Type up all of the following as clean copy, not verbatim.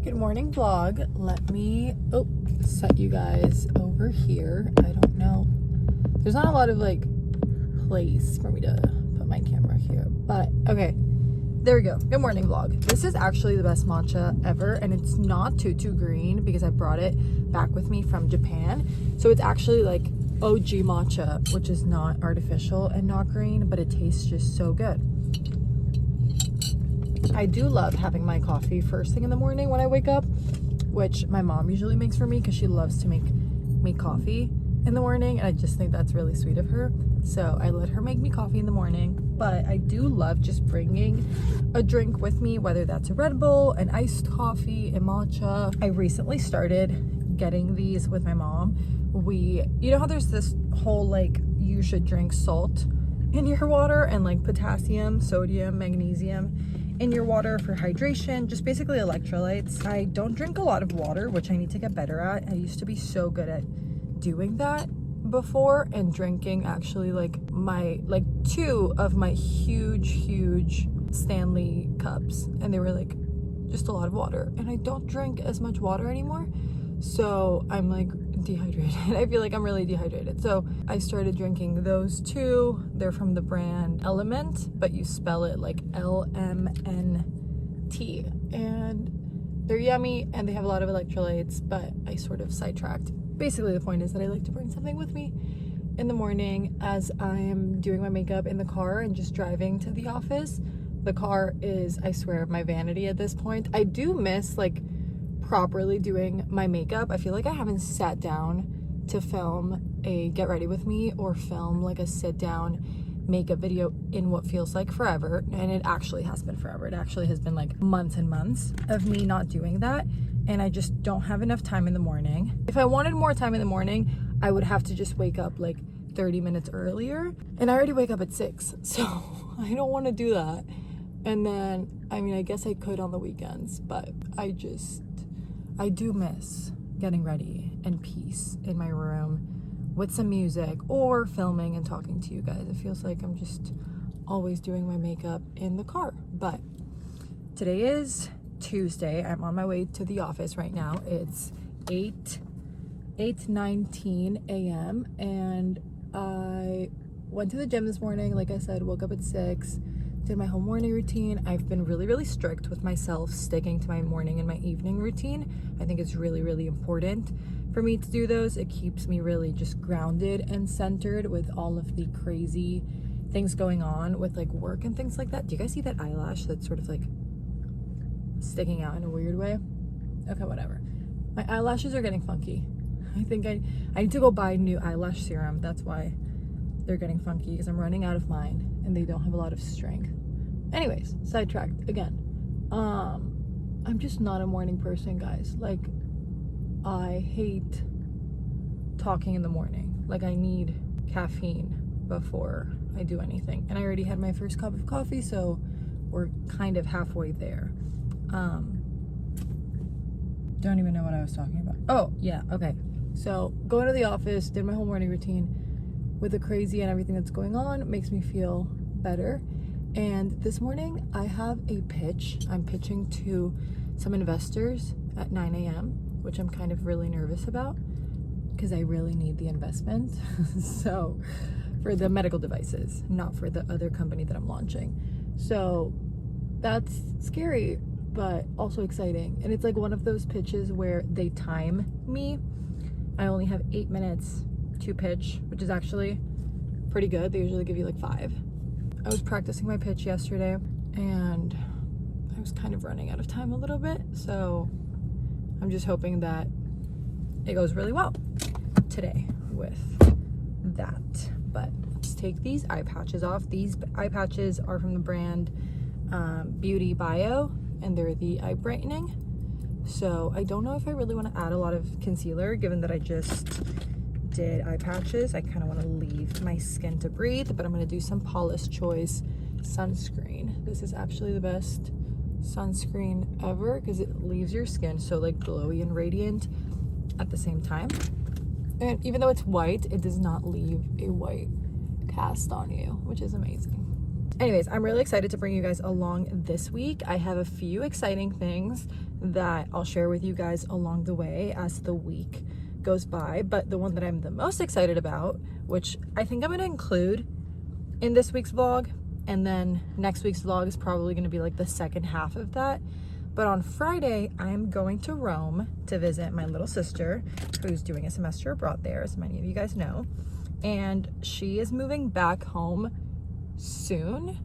Good morning vlog. Let me set you guys over here. I don't know, there's not a lot of like place for me to put my camera here, but okay, there we go. Good morning vlog. This is actually the best matcha ever, and it's not too green because I brought it back with me from Japan, so it's actually like OG matcha, which is not artificial and not green, but it tastes just so good. I do love having my coffee first thing in the morning when I wake up, which my mom usually makes for me because she loves to make me coffee in the morning, and I just think that's really sweet of her. So I let her make me coffee in the morning, but I do love just bringing a drink with me, whether that's a Red Bull, an iced coffee, a matcha. I recently started getting these with my mom. You know how there's this whole like you should drink salt in your water and like potassium, sodium, magnesium in your water for hydration, just basically electrolytes. I don't drink a lot of water, which I need to get better at. I used to be so good at doing that before, and drinking actually like two of my huge Stanley cups, and they were like just a lot of water, and I don't drink as much water anymore, so I'm like dehydrated. I feel like I'm really dehydrated, so I started drinking those two. They're from the brand Element, but you spell it like LMNT, and they're yummy and they have a lot of electrolytes, but I sort of sidetracked. Basically the point is that I like to bring something with me in the morning as I'm doing my makeup in the car and just driving to the office. The car is, I swear, my vanity at this point. I do miss like properly doing my makeup. I feel like I haven't sat down to film a get ready with me or film like a sit down makeup video in what feels like forever, and it actually has been forever. It actually has been like months and months of me not doing that, and I just don't have enough time in the morning. If I wanted more time in the morning, I would have to just wake up like 30 minutes earlier, and I already wake up at 6, so I don't want to do that. And then, I mean, I guess I could on the weekends, but I do miss getting ready in peace in my room with some music or filming and talking to you guys. It feels like I'm just always doing my makeup in the car. But today is Tuesday. I'm on my way to the office right now. It's 8:19 a.m. and I went to the gym this morning. Like I said, woke up at 6. Did my whole morning routine. I've been really strict with myself sticking to my morning and my evening routine. I think it's really important for me to do those. It keeps me really just grounded and centered with all of the crazy things going on with like work and things like that. Do you guys see that eyelash that's sort of like sticking out in a weird way? Okay, whatever. My eyelashes are getting funky. I think I need to go buy new eyelash serum. That's why they're getting funky, because I'm running out of mine and they don't have a lot of strength. Anyways, sidetracked again. I'm just not a morning person, guys. Like, I hate talking in the morning. Like, I need caffeine before I do anything. And I already had my first cup of coffee, so we're kind of halfway there. Don't even know what I was talking about. Oh, yeah, okay. So, going to the office, did my whole morning routine with the crazy and everything that's going on. It makes me feel better. And this morning I have a pitch. I'm pitching to some investors at 9 a.m., which I'm kind of really nervous about because I really need the investment. So for the medical devices, not for the other company that I'm launching. So that's scary, but also exciting. And it's like one of those pitches where they time me. I only have 8 minutes to pitch, which is actually pretty good. They usually give you like 5. I was practicing my pitch yesterday and I was kind of running out of time a little bit. So I'm just hoping that it goes really well today with that. But let's take these eye patches off. These eye patches are from the brand Beauty Bio, and they're the eye brightening. So I don't know if I really want to add a lot of concealer, given that I just did eye patches. I kind of want to leave my skin to breathe, but I'm going to do some Paula's Choice sunscreen. This is actually the best sunscreen ever because it leaves your skin so like glowy and radiant at the same time. And even though it's white, it does not leave a white cast on you, which is amazing. Anyways, I'm really excited to bring you guys along this week. I have a few exciting things that I'll share with you guys along the way as the week goes by. But the one that I'm the most excited about, which I think I'm going to include in this week's vlog, and then next week's vlog is probably going to be like the second half of that. But on Friday, I'm going to Rome to visit my little sister who's doing a semester abroad there, as many of you guys know. And she is moving back home soon,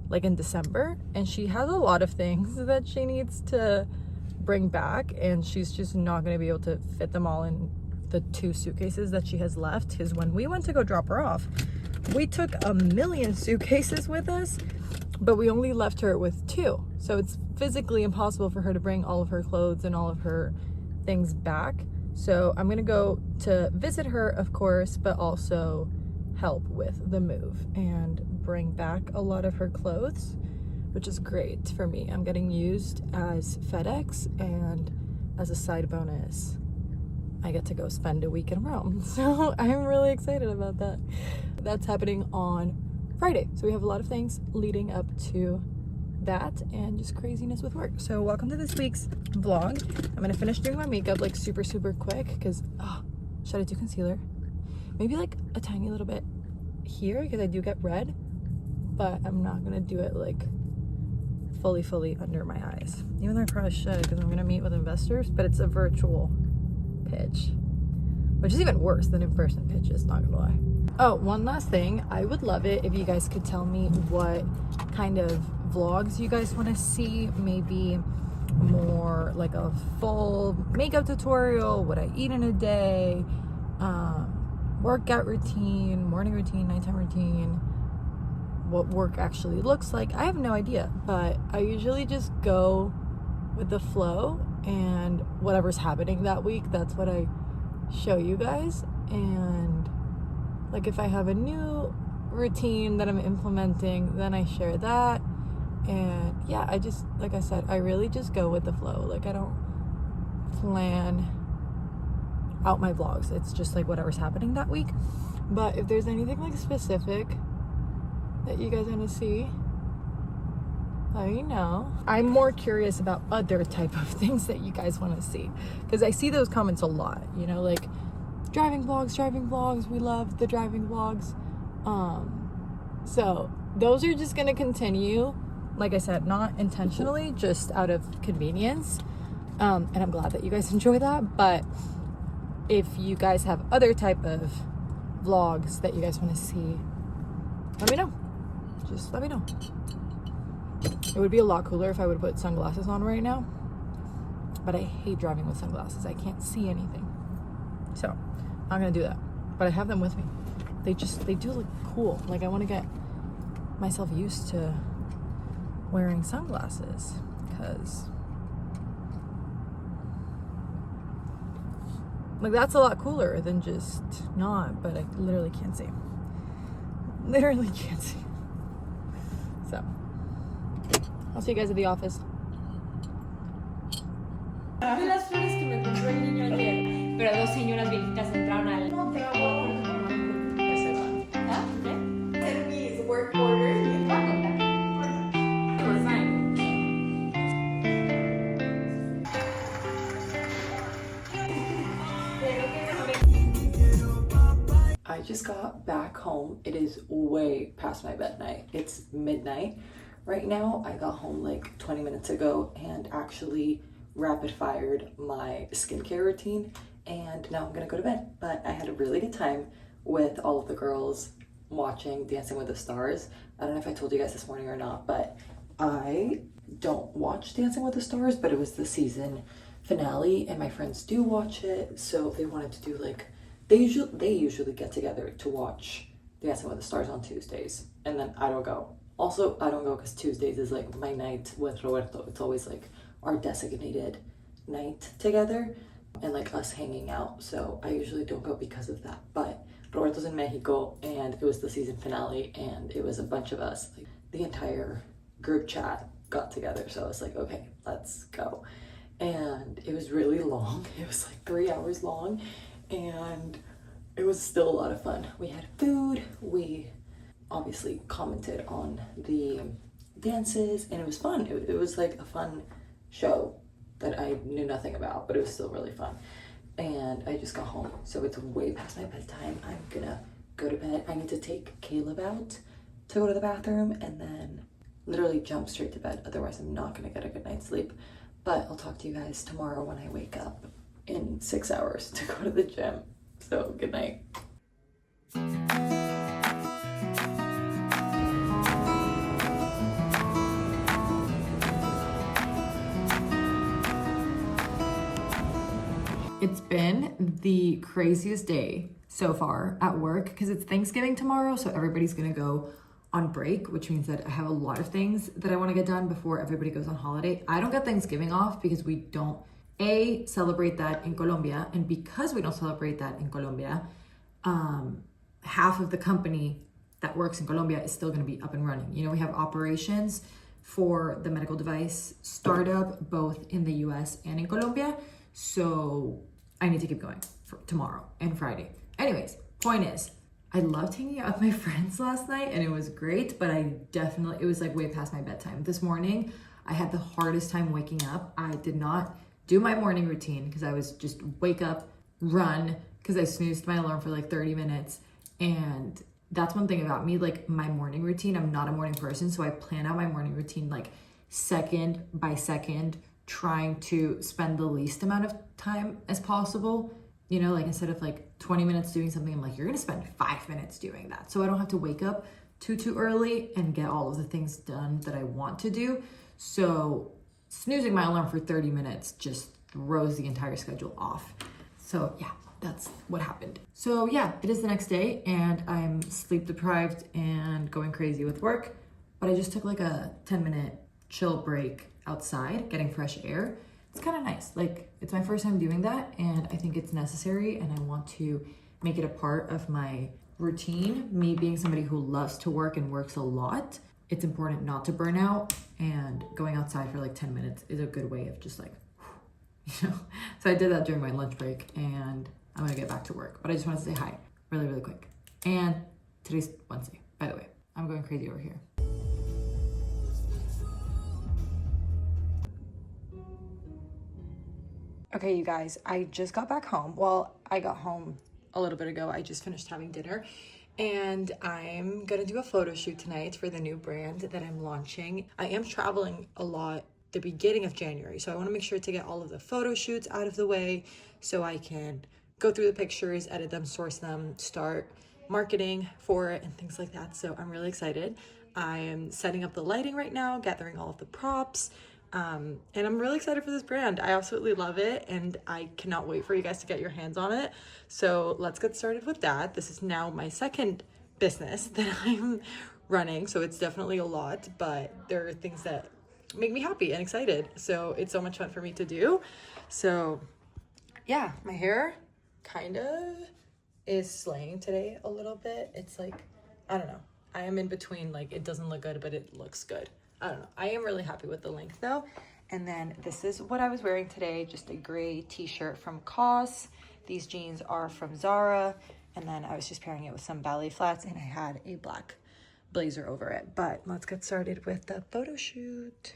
like in December. And she has a lot of things that she needs to bring back. And she's just not going to be able to fit them all in the 2 suitcases that she has left. Because when we went to go drop her off, we took a million suitcases with us, but we only left her with 2. So it's physically impossible for her to bring all of her clothes and all of her things back. So I'm gonna go to visit her, of course, but also help with the move and bring back a lot of her clothes, which is great for me. I'm getting used as FedEx, and as a side bonus, I get to go spend a week in Rome. So I'm really excited about that. That's happening on Friday. So we have a lot of things leading up to that and just craziness with work. So welcome to this week's vlog. I'm gonna finish doing my makeup like super quick because should I do concealer? Maybe like a tiny little bit here because I do get red, but I'm not gonna do it like fully under my eyes, even though I probably should because I'm gonna meet with investors, but it's a virtual pitch, which is even worse than in-person pitches, not gonna lie. Oh, one last thing. I would love it if you guys could tell me what kind of vlogs you guys want to see. Maybe more like a full makeup tutorial, what I eat in a day, workout routine, morning routine, nighttime routine, what work actually looks like. I have no idea, but I usually just go with the flow, and whatever's happening that week, that's what I show you guys. And like if I have a new routine that I'm implementing, then I share that. And yeah, I just, like I said, I really just go with the flow. Like I don't plan out my vlogs. It's just like whatever's happening that week. But if there's anything like specific that you guys want to see, let me know. I'm more curious about other type of things that you guys want to see, because I see those comments a lot, you know, like driving vlogs. We love the driving vlogs. So those are just gonna continue, like I said, not intentionally, just out of convenience. And I'm glad that you guys enjoy that. But if you guys have other type of vlogs that you guys want to see, let me know. Just let me know. It would be a lot cooler if I would put sunglasses on right now, but I hate driving with sunglasses. I can't see anything. So I'm gonna do that, but I have them with me. They do look cool. Like I want to get myself used to wearing sunglasses, because like that's a lot cooler than just not, but I literally can't see. Literally can't see. So I'll see you guys at the office. De las flores que me compró el niño ayer, pero 2 señoras viejitas entraron al... No te hago. ¿Ah? ¿Qué? Send me his work order. just got back home. It is way past my bed night. It's midnight right now. I got home like 20 minutes ago and actually rapid fired my skincare routine, and now I'm gonna go to bed. But I had a really good time with all of the girls watching Dancing with the Stars. I don't know if I told you guys this morning or not, but I don't watch Dancing with the Stars, but it was the season finale and my friends do watch it, so they wanted to do like, they usually get together to watch Dancing with the Stars on Tuesdays, and then I don't go. Also, I don't go because Tuesdays is like my night with Roberto. It's always like our designated night together and like us hanging out, so I usually don't go because of that. But Roberto's in Mexico and it was the season finale and it was a bunch of us, like the entire group chat got together, so I was like, okay, let's go. And it was really long. It was like 3 hours long and it was still a lot of fun. We had food, we obviously commented on the dances, and it was fun. It was like a fun show that I knew nothing about, but it was still really fun. And I just got home, so it's way past my bedtime. I'm gonna go to bed. I need to take Caleb out to go to the bathroom and then literally jump straight to bed. Otherwise, I'm not gonna get a good night's sleep. But I'll talk to you guys tomorrow when I wake up in 6 hours to go to the gym. So good night. It's been the craziest day so far at work because it's Thanksgiving tomorrow, so everybody's gonna go on break, which means that I have a lot of things that I want to get done before everybody goes on holiday. I don't get Thanksgiving off because we don't celebrate that in Colombia, and because we don't celebrate that in Colombia, half of the company that works in Colombia is still going to be up and running. You know, we have operations for the medical device startup both in the US and in Colombia, so I need to keep going for tomorrow and Friday. Anyways, point is, I loved hanging out with my friends last night and it was great, but it was like way past my bedtime. This morning, I had the hardest time waking up. I did not do my morning routine because I was just wake up, run, because I snoozed my alarm for like 30 minutes. And that's one thing about me, like my morning routine, I'm not a morning person, so I plan out my morning routine like second by second, trying to spend the least amount of time as possible. You know, like instead of like 20 minutes doing something, I'm like, you're gonna spend 5 minutes doing that. So I don't have to wake up too early and get all of the things done that I want to do. So snoozing my alarm for 30 minutes just throws the entire schedule off. So yeah, that's what happened. So yeah, it is the next day and I'm sleep deprived and going crazy with work, but I just took like a 10-minute chill break outside, getting fresh air. It's kind of nice. Like, it's my first time doing that and I think it's necessary and I want to make it a part of my routine. Me being somebody who loves to work and works a lot, it's important not to burn out, and going outside for like 10 minutes is a good way of just like, you know. So I did that during my lunch break and I'm gonna get back to work, but I just wanted to say hi really quick. And today's Wednesday, by the way. I'm going crazy over here. Okay, you guys, I just got back home. Well, I got home a little bit ago. I just finished having dinner and I'm gonna do a photo shoot tonight for the new brand that I'm launching. I am traveling a lot the beginning of January, so I wanna make sure to get all of the photo shoots out of the way so I can go through the pictures, edit them, source them, start marketing for it and things like that. So I'm really excited. I am setting up the lighting right now, gathering all of the props. And I'm really excited for this brand. I absolutely love it and I cannot wait for you guys to get your hands on it. So let's get started with that. This is now my second business that I'm running, so it's definitely a lot, but there are things that make me happy and excited. So it's so much fun for me to do. So yeah, my hair kind of is slaying today a little bit. It's like, I don't know. I am in between, like it doesn't look good, but it looks good. I don't know. I am really happy with the length though. And then this is what I was wearing today, just a gray t-shirt from COS. These jeans are from Zara. And then I was just pairing it with some ballet flats and I had a black blazer over it. But let's get started with the photo shoot.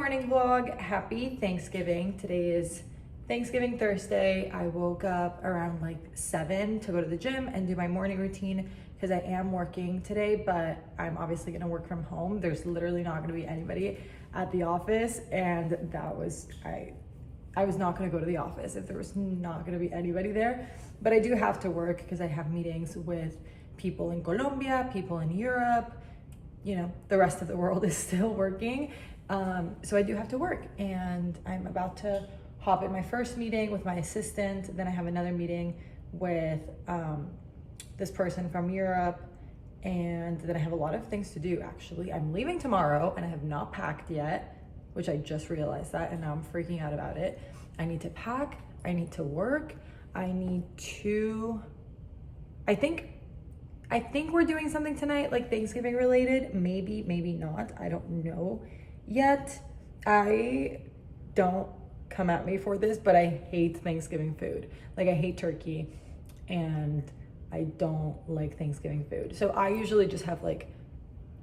morning vlog. Happy Thanksgiving. Today is Thanksgiving Thursday. I woke up around like 7 to go to the gym and do my morning routine because I am working today, but I'm obviously gonna work from home. There's literally not gonna be anybody at the office, and I was not gonna go to the office if there was not gonna be anybody there. But I do have to work because I have meetings with people in Colombia, people in Europe, you know, the rest of the world is still working. So I do have to work, and I'm about to hop in my first meeting with my assistant. Then I have another meeting with this person from Europe, and then I have a lot of things to do actually. I'm leaving tomorrow and I have not packed yet, which I just realized that, and now I'm freaking out about it. I need to pack, I need to work, I need to, I think we're doing something tonight, like Thanksgiving related, maybe not, I don't know yet. I don't come at me for this, but I hate Thanksgiving food. Like I hate turkey and I don't like Thanksgiving food. So I usually just have like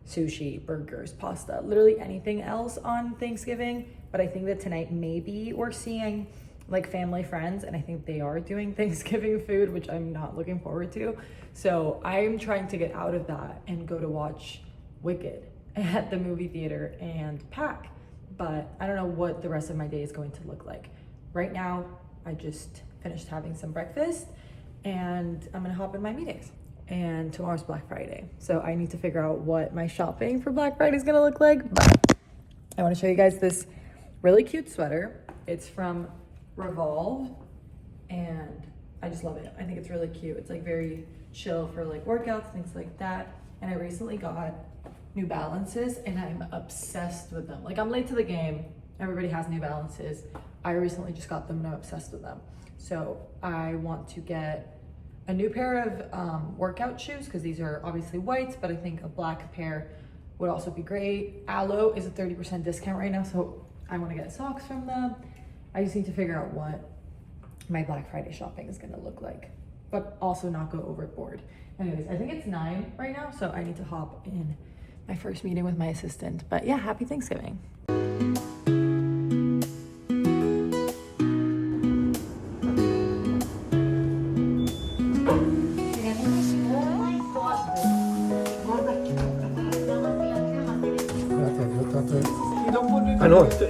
sushi, burgers, pasta, literally anything else on Thanksgiving. But I think that tonight maybe we're seeing like family friends, and I think they are doing Thanksgiving food, which I'm not looking forward to. So I'm trying to get out of that and go to watch Wicked at the movie theater and pack. But I don't know what the rest of my day is going to look like. Right now, I just finished having some breakfast and I'm gonna hop in my meetings. And tomorrow's Black Friday. So I need to figure out what my shopping for Black Friday is gonna look like. But I wanna show you guys this really cute sweater. It's from Revolve and I just love it. I think it's really cute. It's like very chill for like workouts, things like that. And I recently got New Balances and I'm obsessed with them. Like I'm late to the game. Everybody has New Balances. I recently just got them and I'm obsessed with them. So I want to get a new pair of workout shoes because these are obviously whites, but I think a black pair would also be great. Aloe is a 30% discount right now, so I want to get socks from them. I just need to figure out what my Black Friday shopping is gonna look like, but also not go overboard. Anyways, I think it's 9 right now, so I need to hop in my first meeting with my assistant. But yeah, happy Thanksgiving. Ah no, Just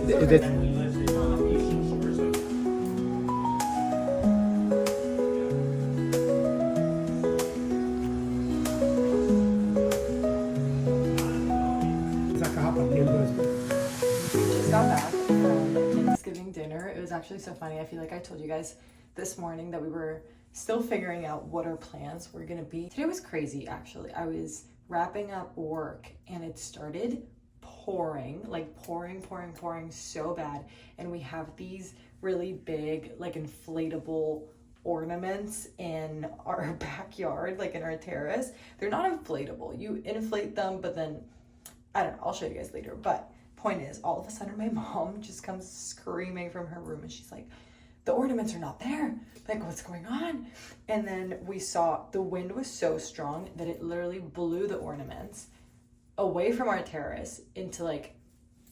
got back from Thanksgiving dinner. It was actually so funny. I feel like I told you guys this morning that we were still figuring out what our plans were gonna be. Today was crazy actually. I was wrapping up work and it started pouring, like pouring so bad. And we have these really big, like inflatable ornaments in our backyard, like in our terrace. They're not inflatable. You inflate them, but then, I don't know, I'll show you guys later. But point is, all of a sudden my mom just comes screaming from her room and she's like, the ornaments are not there. Like, what's going on? And then we saw the wind was so strong that it literally blew the ornaments away from our terrace into like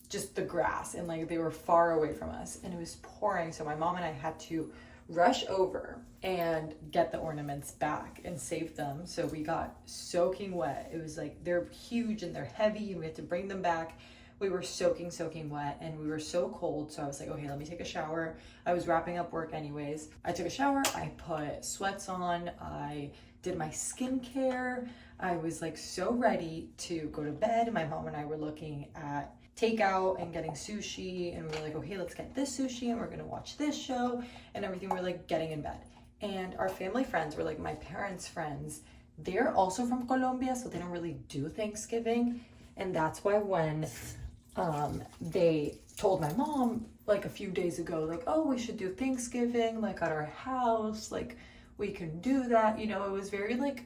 just the grass, and like they were far away from us and it was pouring. So my mom and I had to rush over and get the ornaments back and save them. So we got soaking wet. It was like, they're huge and they're heavy and we had to bring them back. We were soaking wet and we were so cold. So I was like, okay, let me take a shower. I was wrapping up work anyways. I took a shower, I put sweats on, I did my skincare. I was like so ready to go to bed. My mom and I were looking at takeout and getting sushi, and we were like, okay, let's get this sushi and we're gonna watch this show and everything. We're like getting in bed. And our family friends were like my parents' friends. They're also from Colombia, so they don't really do Thanksgiving. And that's why when they told my mom like a few days ago, like, oh, we should do Thanksgiving like at our house, like we can do that, you know, it was very like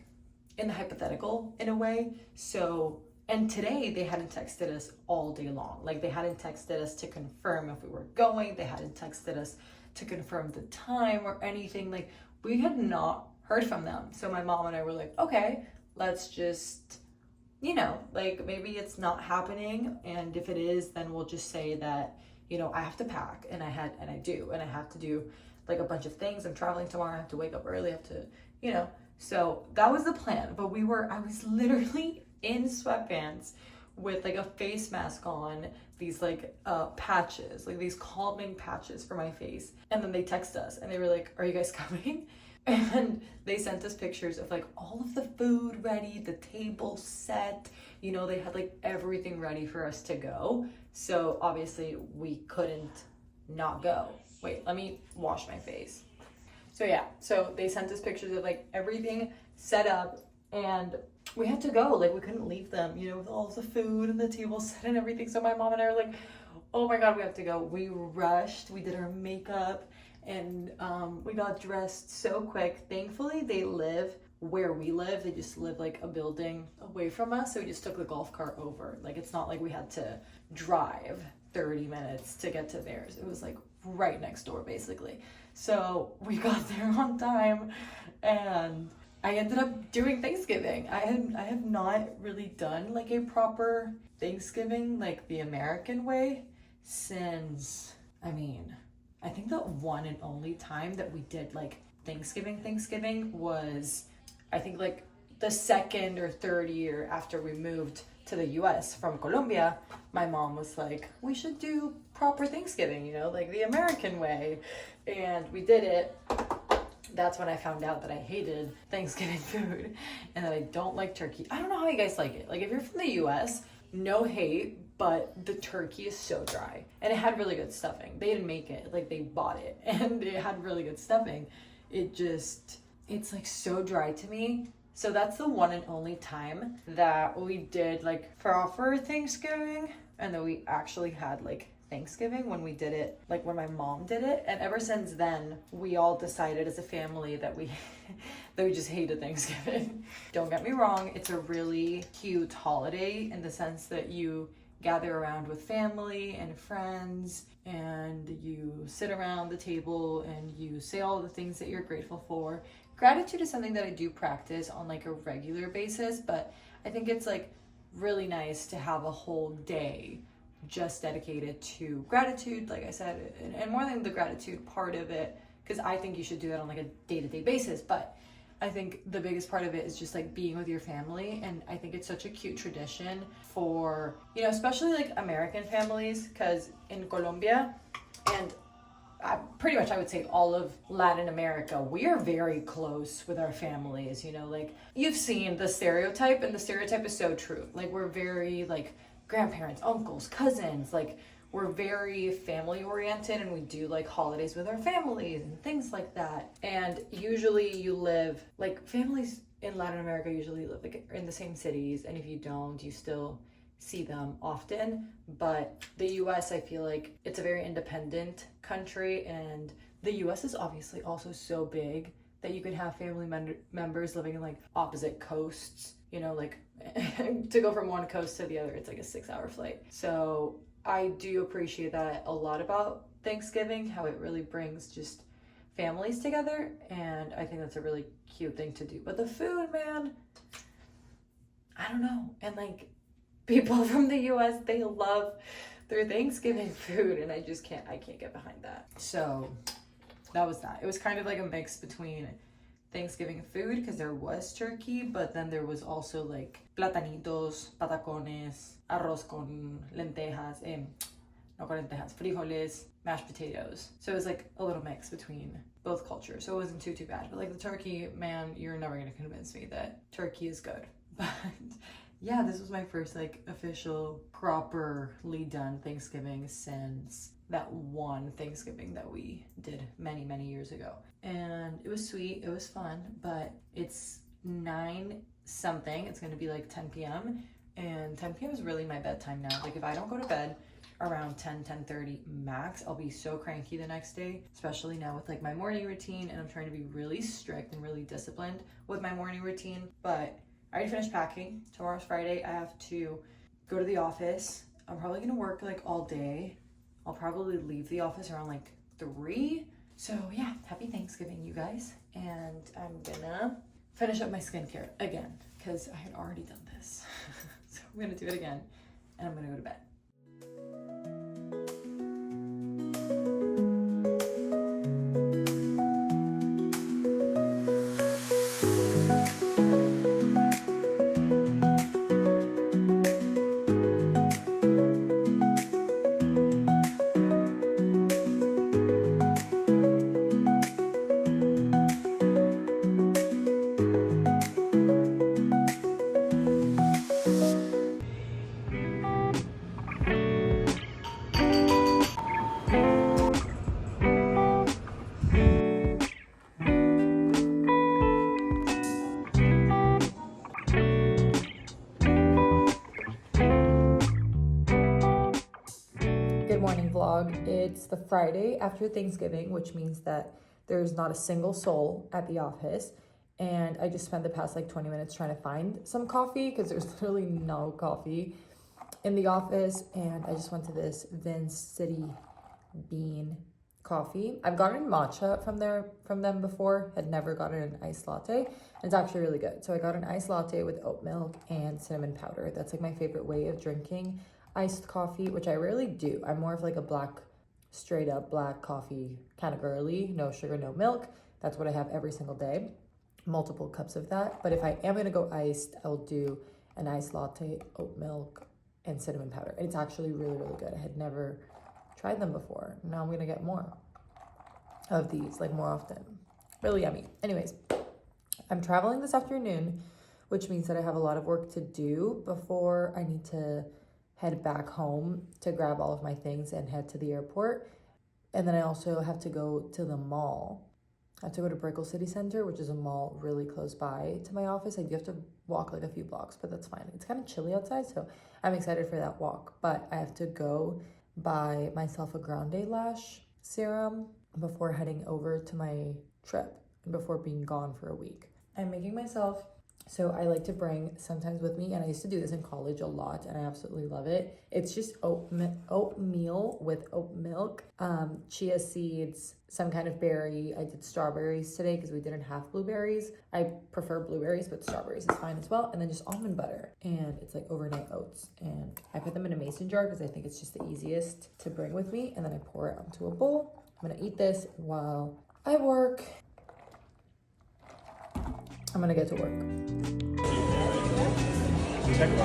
in the hypothetical in a way. So, and today they hadn't texted us all day long. Like they hadn't texted us to confirm if we were going. They hadn't texted us to confirm the time or anything. Like we had not heard from them. So my mom and I were like, okay, let's just you know, like maybe it's not happening, and if it is, then we'll just say that, you know, I have to pack, and I have to do like a bunch of things. I'm traveling tomorrow, I have to wake up early, I have to, you know. So that was the plan. But I was literally in sweatpants with like a face mask on, these like patches, like these calming patches for my face. And then they text us and they were like, are you guys coming? And they sent us pictures of like all of the food ready, the table set, you know, they had like everything ready for us to go. So obviously we couldn't not go. Wait, let me wash my face. So yeah, so they sent us pictures of like everything set up, and we had to go. Like we couldn't leave them, you know, with all the food and the table set and everything. So my mom and I were like, oh my God, we have to go. We rushed, we did our makeup, and we got dressed so quick. Thankfully, they live where we live. They just live like a building away from us. So we just took the golf cart over. Like it's not like we had to drive 30 minutes to get to theirs. It was like right next door basically. So we got there on time, and I ended up doing Thanksgiving. I have not really done like a proper Thanksgiving like the American way since, I mean, I think the one and only time that we did like Thanksgiving was, I think like the second or third year after we moved to the US from Colombia. My mom was like, we should do proper Thanksgiving, you know, like the American way. And we did it. That's when I found out that I hated Thanksgiving food and that I don't like turkey. I don't know how you guys like it. Like if you're from the US, no hate, but the turkey is so dry. And it had really good stuffing. They didn't make it, like they bought it, and it had really good stuffing. It's like so dry to me. So that's the one and only time that we did like proper Thanksgiving, and that we actually had like Thanksgiving when we did it, like when my mom did it. And ever since then, we all decided as a family that we just hated Thanksgiving. Don't get me wrong, it's a really cute holiday in the sense that you gather around with family and friends, and you sit around the table and you say all the things that you're grateful for. Gratitude is something that I do practice on like a regular basis, but I think it's like really nice to have a whole day just dedicated to gratitude, like I said, and more than the gratitude part of it, because I think you should do that on like a day-to-day basis, but I think the biggest part of it is just like being with your family. And I think it's such a cute tradition for, you know, especially like American families, because in Colombia and pretty much I would say all of Latin America, we are very close with our families, you know, like you've seen the stereotype, and the stereotype is so true. Like we're very like grandparents, uncles, cousins, like we're very family oriented, and we do like holidays with our families and things like that. And usually you live, like families in Latin America usually live like in the same cities, and if you don't, you still see them often. But the US, I feel like it's a very independent country, and the US is obviously also so big that you could have family members living in like opposite coasts, you know, like to go from one coast to the other, it's like a 6-hour flight. So I do appreciate that a lot about Thanksgiving, how it really brings just families together, and I think that's a really cute thing to do. But the food, man, I don't know. And like people from the US, they love their Thanksgiving food, and I can't get behind that. So that was that. It was kind of like a mix between Thanksgiving food, because there was turkey, but then there was also like platanitos, patacones, arroz con lentejas, no con lentejas, frijoles, mashed potatoes. So it was like a little mix between both cultures. So it wasn't too bad. But like the turkey, man, you're never gonna convince me that turkey is good. But yeah, this was my first like official, properly done Thanksgiving since that one Thanksgiving that we did many, many years ago. And it was sweet, it was fun, but it's 9 something, it's gonna be like 10 p.m. and 10 p.m. is really my bedtime now. Like if I don't go to bed around 10:30 max, I'll be so cranky the next day, especially now with like my morning routine, and I'm trying to be really strict and really disciplined with my morning routine. But I already finished packing. Tomorrow's Friday, I have to go to the office. I'm probably gonna work like all day. I'll probably leave the office around like 3. So yeah, happy Thanksgiving, you guys. And I'm gonna finish up my skincare again, because I had already done this. So I'm gonna do it again and I'm gonna go to bed. Good morning vlog. It's the Friday after Thanksgiving, which means that there's not a single soul at the office. And I just spent the past like 20 minutes trying to find some coffee because there's literally no coffee in the office. And I just went to this Vince City Bean coffee. I've gotten matcha from them before, had never gotten an iced latte. And it's actually really good. So I got an iced latte with oat milk and cinnamon powder. That's like my favorite way of drinking iced coffee, which I rarely do. I'm more of like a straight up black coffee kind of girly, no sugar, no milk. That's what I have every single day, multiple cups of that. But if I am gonna go iced, I'll do an iced latte, oat milk, and cinnamon powder. And it's actually really, really good. I had never tried them before. Now I'm gonna get more of these, like more often. Really yummy. Anyways, I'm traveling this afternoon, which means that I have a lot of work to do before I need to head back home to grab all of my things and head to the airport. And then I also have to go to the mall. I have to go to Brickell City Center, which is a mall really close by to my office. I do have to walk like a few blocks, but that's fine. It's kind of chilly outside, so I'm excited for that walk. But I have to go buy myself a Grande Lash serum before heading over to my trip and before being gone for a week. I'm making myself, so I like to bring sometimes with me, and I used to do this in college a lot, and I absolutely love it. It's just oatmeal with oat milk, chia seeds, some kind of berry. I did strawberries today because we didn't have blueberries. I prefer blueberries, but strawberries is fine as well. And then just almond butter, and it's like overnight oats. And I put them in a mason jar because I think it's just the easiest to bring with me. And then I pour it onto a bowl. I'm gonna eat this while I work. I'm gonna get to work. Check the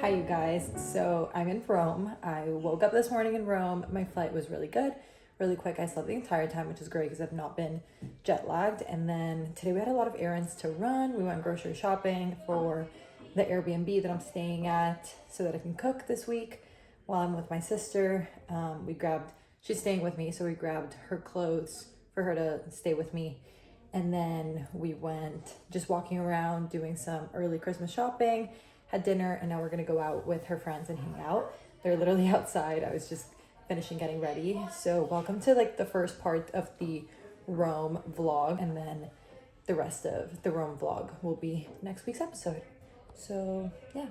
Hi you guys, so I'm in Rome. I woke up this morning in Rome. My flight was really good, really quick. I slept the entire time, which is great because I've not been jet lagged. And then today we had a lot of errands to run. We went grocery shopping for the Airbnb that I'm staying at so that I can cook this week while I'm with my sister. She's staying with me, so we grabbed her clothes for her to stay with me. And then we went just walking around doing some early Christmas shopping, had dinner, and now we're gonna go out with her friends and hang out. They're literally outside. I was just finishing getting ready. So welcome to like the first part of the Rome vlog, and then the rest of the Rome vlog will be next week's episode. So yeah.